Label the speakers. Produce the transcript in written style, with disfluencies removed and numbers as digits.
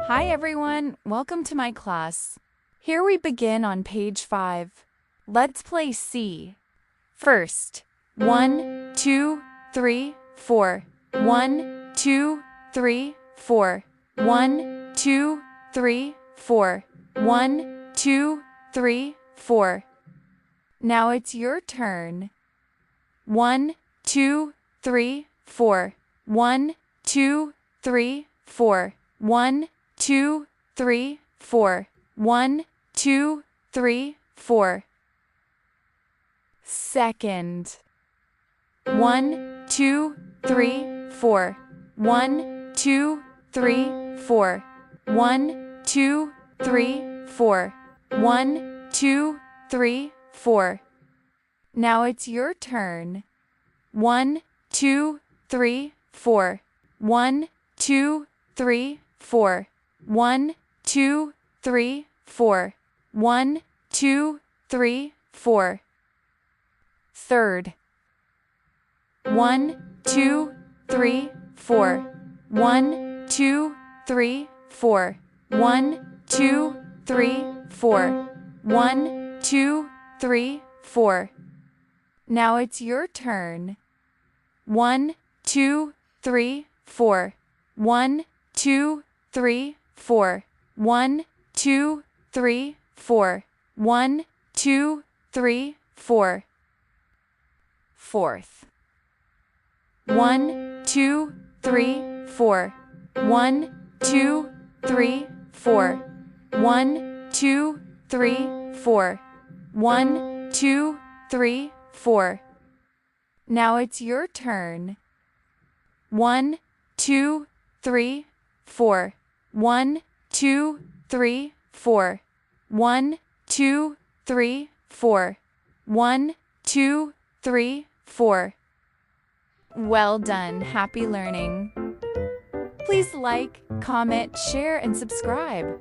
Speaker 1: Hi everyone, welcome to my class. Here we begin on page 5. Let's play C. First, 1, 2, 3, 4. 1, 2, 3, 4. 1, 2, 3, 4. 1, 2, 3, 4. Now it's your turn. 1, 2, 3, 4. 1, 2, 3, 4. 1, 2, 3, 4. 1, 2, 3, 4. Second. 1, 2, 3, 4. 1, 2, 3, 4. 1, 2, 3, 4. 1, 2, 3, 4. Now it's your turn. 1, 2, 3, 4. 1, 2, 3, 4. 1, 2, 3, 4. 1, 2, 3, 4. Third. 1, 2, 3, 4. 1, 2, 3, 4. 1, 2, 3, 4. 1, 2, 3, 4. Now it's your turn. 1, 2, 3, 4. 1, 2, 3, 4. 1, 2, 3, 4. 1, 2, 3, 4. Fourth. 1, 2, 3, 4. 1, 2, 3, 4. 1, 2, 3, 4. 1, 2, 3, 4. Now it's your turn. 1, 2, 3, 4. 1, 2, 3, 4. 1, 2, 3, 4. 1, 2, 3, 4. Well done. Happy learning. Please like, comment, share, and subscribe.